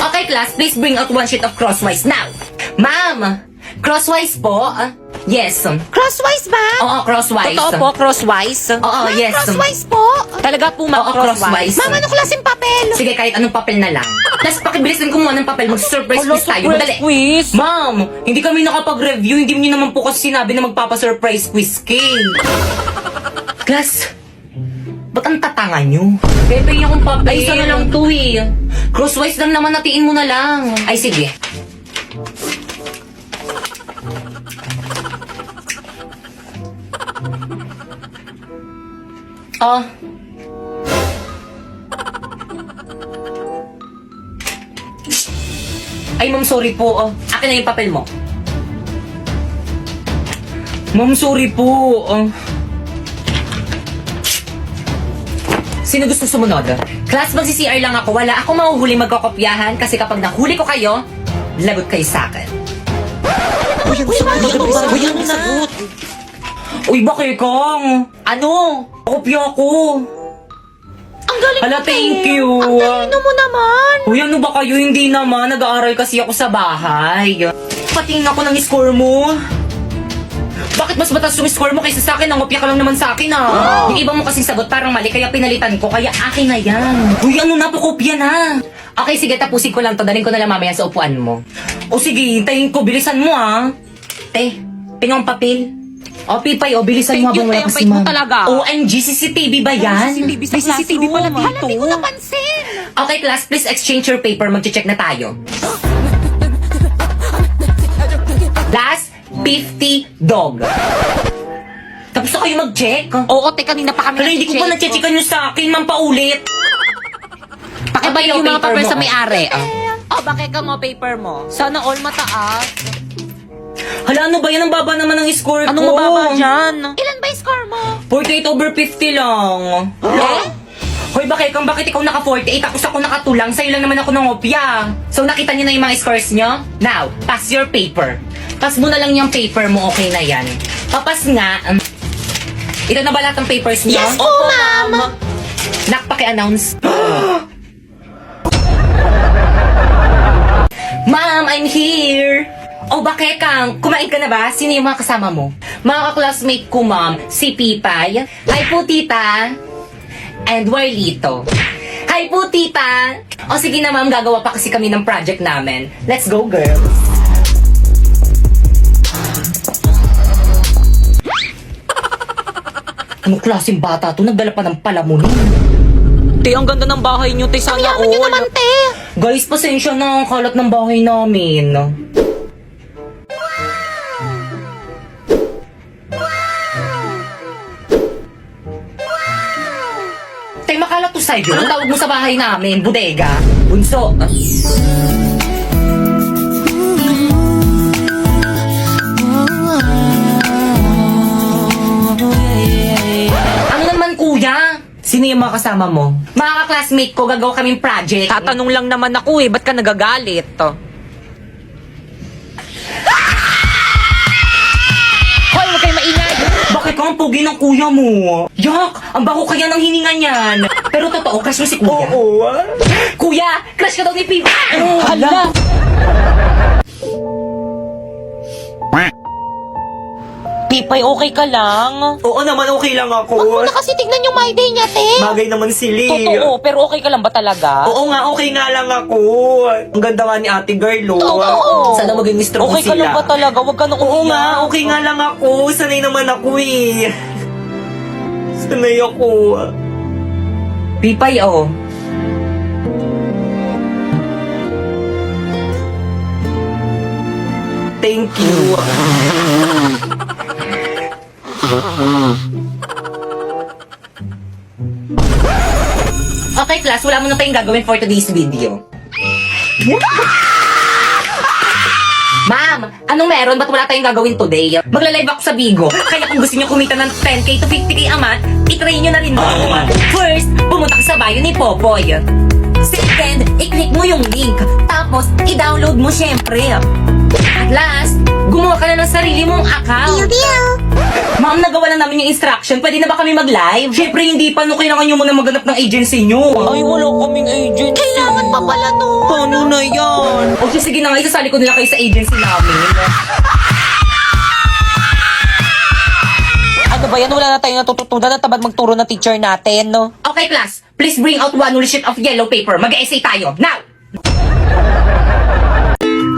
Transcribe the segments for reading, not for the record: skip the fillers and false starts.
Okay, class, please bring out one sheet of crosswise now. Ma'am, crosswise po? Yes. Crosswise ba? Oo, crosswise. Totoo po, crosswise? Oo, Ma'am, yes. crosswise po? Talaga po, ma'am, Oo, crosswise. Ma'am, ano klaseng papel? Sige, kahit anong papel na lang. Plus, pakibilisan ko muna ng papel. Mag-surprise quiz tayo. Madali. quiz? Ma'am, hindi kami nakapag-review. Hindi niyo naman po kasi sinabi na magpapa-surprise quiz cake. Class, ba't ang tatanga nyo? Pepe akong papel. Ay, isa na lang to eh. Crosswise lang naman, natiin mo na lang. Ay, sige. Oh. Ay, ma'am, sorry po. Oh. Akin na yung papel mo. Ma'am, sorry po. Oh. Sino gusto sumunod? Class, magsi-CR lang ako. Wala akong mahuhuli magkakopyahan kasi kapag nahuli ko kayo, lagot kayo sa akin. Uy, ano nagot? Uy, bakit kang? Ano? Kopya ko. Ang galing Hala, mo, thank eh. you. Ang talino mo naman. Uy, ano ba kayo? Hindi naman. Nag-aaral kasi ako sa bahay. Patingin ako ng score mo. Bakit mas mataas yung score mo kaysa sa akin? Nangopya ka lang naman sa akin, ah. Yung iba mo kasing sagot parang mali, kaya pinalitan ko. Kaya akin na yan. Uy, ano na? Pakopya na. Okay, sige, tapusin ko lang to. Daling ko na lang mamaya sa upuan mo. O sige, hintayin ko. Bilisan mo, ah. Te, pingong papel. O, Pipay, o, bilisan mo Thank you, habang wala te. Ang kasi bait mo ma'am. talaga. OMG, CCTV ba yan? CCTV sa May CCTV pala classroom. dito. Hala, di ko napansin. Okay, class, please exchange your paper. Mag-check na tayo. Last 50 dog. Tapos na kayo mag-check? Oo, te, kanina pa kami Hala, hindi ko pa nag-check. na-checkan nyo sa akin. Ma'am, paulit. Pakibay Okay, yung mga paper papel mo. sa may-ari. Oh, bakit ka mo paper mo? Sana all mataas. Hala, ano ba yan? Ang baba naman ng score ko. Anong mababa dyan? Ilan ba yung score mo? 48 over 50 lang. Eh? Hoy, bakit ikaw naka-48 tapos ako nakatulang? Sa'yo lang naman ako nangopya. So, nakita niyo na yung mga scores niyo? Now, pass your paper. Pass mo na lang yung paper mo, okay na yan. Papas nga. Ito na ba lahat ng papers niyo? Yes po, ma'am. Nakpaki-announce. Ma'am, I'm here! Oh, bakit kang? Kumain ka na ba? Sino yung mga kasama mo? Mga ka-classmate ko, ma'am. Si Pipay. Hi po, tita. And Warlito. Hi po, tita. O sige na, ma'am. Gagawa pa kasi kami ng project namin. Let's go, girls. Anong klaseng bata to? Nagdala pa ng palamunin. Te, ang ganda ng bahay niyo, te. Sana all. Nyo naman, te. Guys, pasensya na ang kalat ng bahay namin. Tay, makalat to sa'yo. Anong tawag mo sa bahay namin? Bodega? Bunso? Ano naman, kuya? Sino yung mga kasama mo? Mga ka-classmate ko, gagawa kaming project. Tatanong lang naman ako eh, ba't ka nagagalit? Hoy, huwag kayo maingay! Bakit ka ang pugi ng kuya mo? Yak! Ang baho kaya ng hininga niyan. Pero totoo, crush mo si kuya? Oo. Kuya, crush ka daw ni Pipa! Hala! Pipay, okay ka lang? Oo naman, okay lang ako. Huwag mo na kasi tignan yung my day niya, te. Bagay naman si Lee. Totoo, pero okay ka lang ba talaga? Oo nga, okay nga lang ako. Ang ganda nga ni ate girl, oh. Oo. Sana maging strong Okay sila. ka lang ba talaga? Huwag ka na Oo nga, okay nga lang ako. Sanay naman ako eh. Sanay ako. Pipay, oh. Thank you. Okay, class, wala mo na tayong gagawin for today's video. Ma'am, anong meron? Ba't wala tayong gagawin today? Magla-live ako sa Bigo. Kaya kung gusto niyo kumita ng 10k to 50k a month, itry niyo na rin ako. First, pumunta ka sa bio ni Popoy. Second, i-click mo yung link. Tapos, i-download mo syempre. Last, Gumawa ka na ng sarili mong account. Ma'am, nagawa lang namin yung instruction. Pwede na ba kami mag-live? Syempre, hindi pa. No, kailangan nyo muna maghanap ng agency nyo. Ay, wala kaming agent. Kailangan pa pala to. Paano na yan? O siya, sige na nga, isasali ko nila kayo sa agency namin. Ano ba yan? Wala na tayong natututunan na tamad magturo ng teacher natin, no? Okay, class. Please bring out one whole sheet of yellow paper. Mag-essay tayo. Now!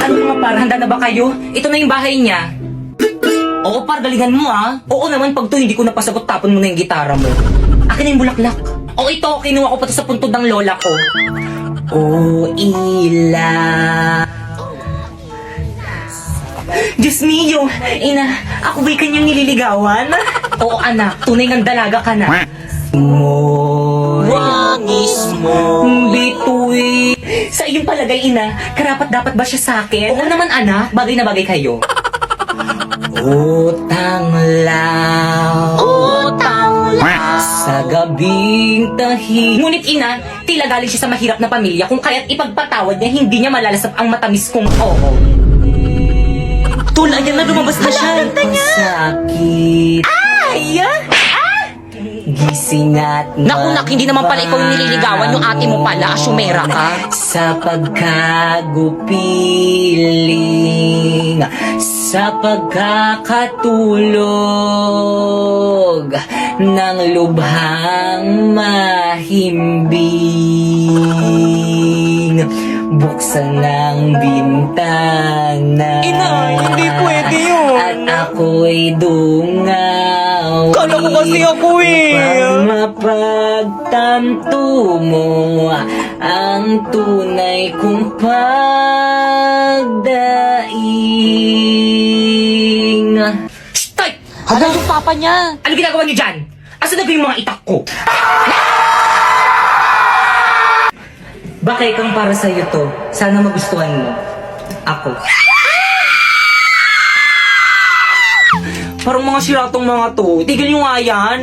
Ano mga par, handa na ba kayo? Ito na yung bahay niya. Oo par, galingan mo ah. Oo naman, pag to hindi ko napasagot, tapon mo na yung gitara mo. Akin na yung bulaklak. O ito, kinuha ko pa to sa puntod ng lola ko. Oh, ila. Diyos mio, ina, ako ba'y kanyang nililigawan? Oo anak, tunay ng dalaga ka na. Wangis mo. Bituy. Sa iyong palagay, ina, karapat dapat ba siya sa akin? Oo naman anak, bagay na bagay kayo. Utang lang. Utang lang. Sa gabing tahi. Ngunit ina, tila galing siya sa mahirap na pamilya kung kaya't ipagpatawad niya, hindi niya malalasap ang matamis kong oo. Tula, yan na lumabas na siya. Sakit. Ay! Gising at Naku, nak, hindi naman pala ikaw yung nililigawan, yung ate mo pala, asyumera ka. Sa pagkagupiling, sa pagkakatulog ng lubhang mahimbing, buksan ng bintana. Inay, hindi pwede yun. At ako'y dungaw. Kala ko kasi ako eh. Upang mapagtanto mo ang tunay kong pagdaing. Stay! Hala, yung papa niya. Ano ginagawa niyo dyan? Asa na ba yung mga itak ko? Bakit kang para sa'yo to? Sana magustuhan mo. Ako. Parang mga siratong mga to. Tigil nyo nga yan.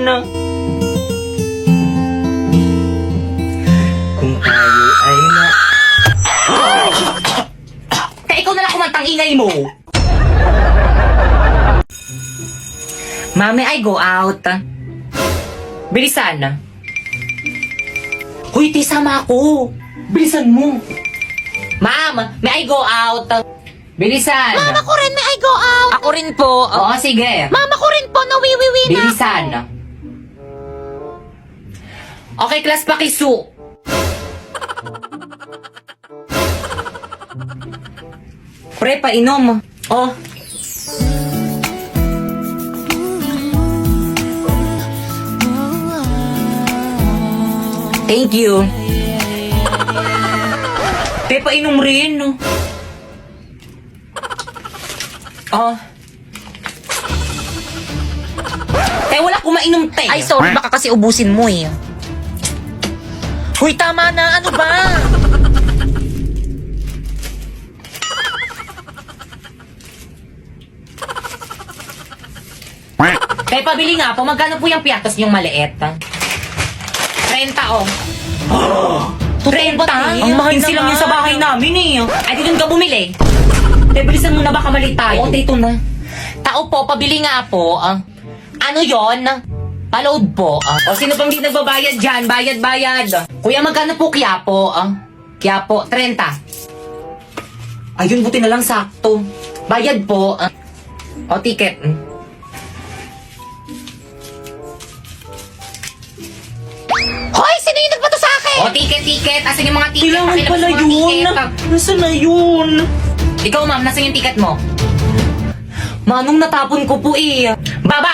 Kung tayo ay na... Kaya ikaw na lang kumantang ingay mo. Mami, I go out. Bilisan. Hoy, tisama ako. Bilisan mo. Ma'am, may I go out? Bilisan. Mama ko rin, may I go out? Ako rin po. Oo, sige. Mama ko rin po, nawiwiwi na. Bilisan. Okay, class, pakisu. Pre, painom. Oh. Thank you. Te, painom rin. Oh. Te, wala akong mainom, te. Ay, sorry, baka kasi ubusin mo eh. Huy, tama na. Ano ba? Te, pabili nga po. Magkano po yung piatos niyong maliit? 30, oh. 30? Ang mahal Pinsi lang naman. yun sa bahay namin eh. Ay, di doon ka bumili. Te, bilisan mo na baka mali tayo. Oo, ito na. Tao po, pabili nga po. Ano yon? Paload po. O, sino pang di nagbabayad dyan? Bayad. Kuya, magkano po Quiapo? Quiapo, 30. Ayun, buti na lang sakto. Bayad po. O, ticket. Hoy, sino yung nagbato sa akin? O, ticket. Asan yung mga ticket? Kailangan Pakilabas pala mo ang yun. ticket. Nasaan na yun? Ikaw, ma'am, nasan yung ticket mo? Manong natapon ko po eh. Baba!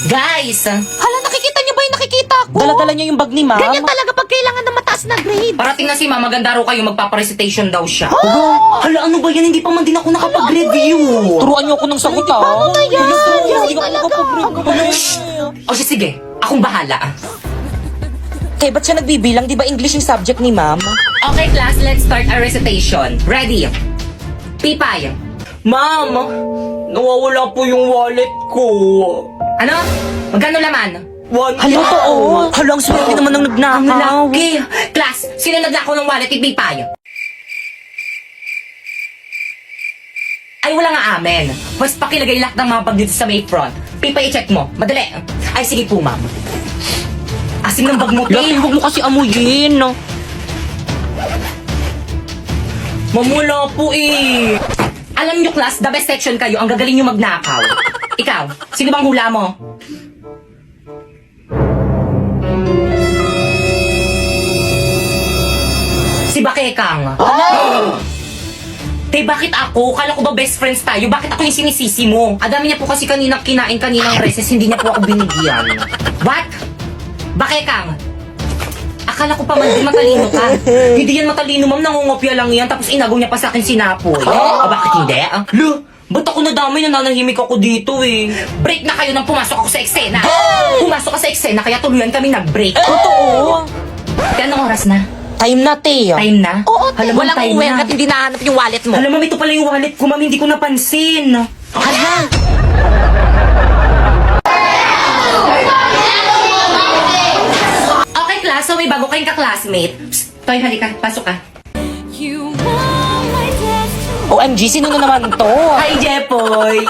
Guys! Hala, nakikita niyo ba yung nakikita ko? Dala-dala niya yung bag ni ma'am. Ganyan talaga pag kailangan ng mataas na grade. Parating na si ma'am, maganda raw kayo, magpaparecitation daw siya. Hala, ano ba yan? Hindi pa man din ako nakapag-review. Turuan niyo ako ng sagot ha. Paano na yan? Hindi ako nakapag-review. O siya, sige, akong bahala. Eh, ba't siya nagbibilang? Di ba English yung subject ni ma'am? Okay, class, let's start our recitation. Ready? Pipay. Ma'am, nawawala po yung wallet ko. Ano? Magkano laman? Hala, totoo. Hala, ang swerte naman ng Ang nagnakaw. laki. Class, sino naglako ng wallet ni Pipay? Ay, wala nga amen. Mas pakilagay lahat ng mga bag dito sa may front. Pipa, i-check mo. Madali. Ay, sige po, ma'am. Asim ng bag mo, Laki, huwag mo kasi amuyin. Mamula po eh. Alam nyo, class, the best section kayo. Ang gagaling nyo magnakaw. Ikaw, sino bang hula mo? Si Bakekang. Te, bakit ako? Kala ko ba best friends tayo? Bakit ako yung sinisisi mo? Adami niya po kasi kaninang kinain kaninang recess, hindi niya po ako binigyan. What? Bakekang? Akala ko pa man di matalino ka. Hindi yan matalino, ma'am. Nangungopia lang yan. Tapos inagaw niya pa sa akin sinapoy. Bakit hindi? Lo, ba't ako nadamay na nanahimik ako dito eh? Break na kayo nang pumasok ako sa eksena. Pumasok ka sa eksena, kaya tuluyan kami nag-break. Totoo. Kaya anong oras na? Time na, Teo. Time na? Oo, te. Alam mo, Walang time uwi na. at hindi nahanap yung wallet mo. Alam mo, ito pala yung wallet ko, ma'am. Hindi ko napansin. Hala. Okay, class. So, may bago kayong ka-classmate. Psst, Toy, halika. Pasok ka. OMG, sino na naman to? Hi, Jepoy!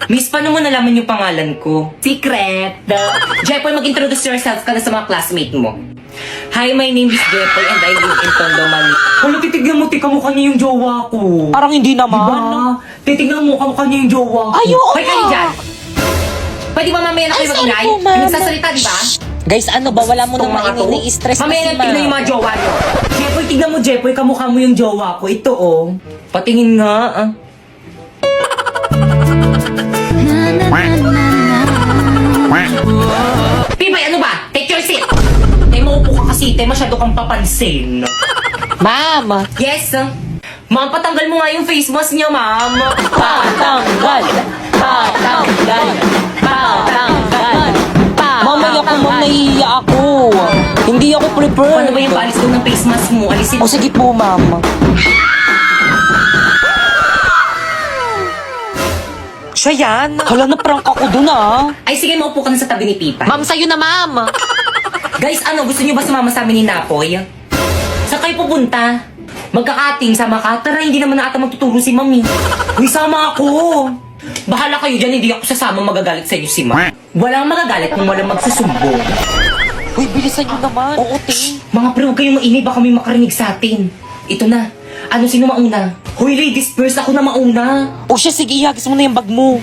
Miss, paano mo nalaman yung pangalan ko? Secret! Jepoy, mag-introduce yourself ka na sa mga classmate mo. Hi, my name is Jepoy and I live in Tondo, Manila. Wala, titignan mo, kamukha niya yung jowa ko. Parang hindi naman. Diba? Titignan mo, kamukha niya yung jowa ko. Ay, oo Hoy, kayo nga. dyan! Pwede ba mamaya na kayo Ay, sorry mag-ingay? po, ma'am. Nagsasalita, di ba? Guys, ano ba? Wala mo Itong nang mga to. ini-stress Mamaya kasi, na tignan yung mga jowa nyo. Jepoy, tignan mo, Jepoy, kamukha mo yung jowa ko. Ito, oh. Patingin nga, ah. Pibay, ano ba? Take your seat. Maupo ka kasi, masyado kang papansin. Ma'am, Yes, ma'am, patanggal mo nga yung face mask niya, ma'am. patanggal. Patanggal. Patanggal. Mamaya ko, ma'am, nahihiya ako. Hindi ako prepared. Paano ba yung palis doon ng face mask mo? Alisin O sige po, ma'am. Siya yan. Hala, na-prank ako dun, ah. Ay, sige, maupo ka na sa tabi ni Pipa. Ma'am, sa'yo na, ma'am. Guys, ano, gusto niyo ba sumama sa amin ni Napoy? Saan kayo pupunta? Magkakating, sama ka? Tara, hindi naman na ata magtuturo si Mami. Uy, sama ako! Bahala kayo dyan, hindi ako sasama, magagalit sa inyo si Ma. Walang magagalit kung walang magsusumbong. Uy, bilisan nyo naman. Oo, te. Mga pre, huwag kayong maingay, baka may makarinig sa atin. Ito na. Ano, sino mauna? Hoy, ladies first, ako na mauna. O siya, sige, ihagis mo na yung bag mo.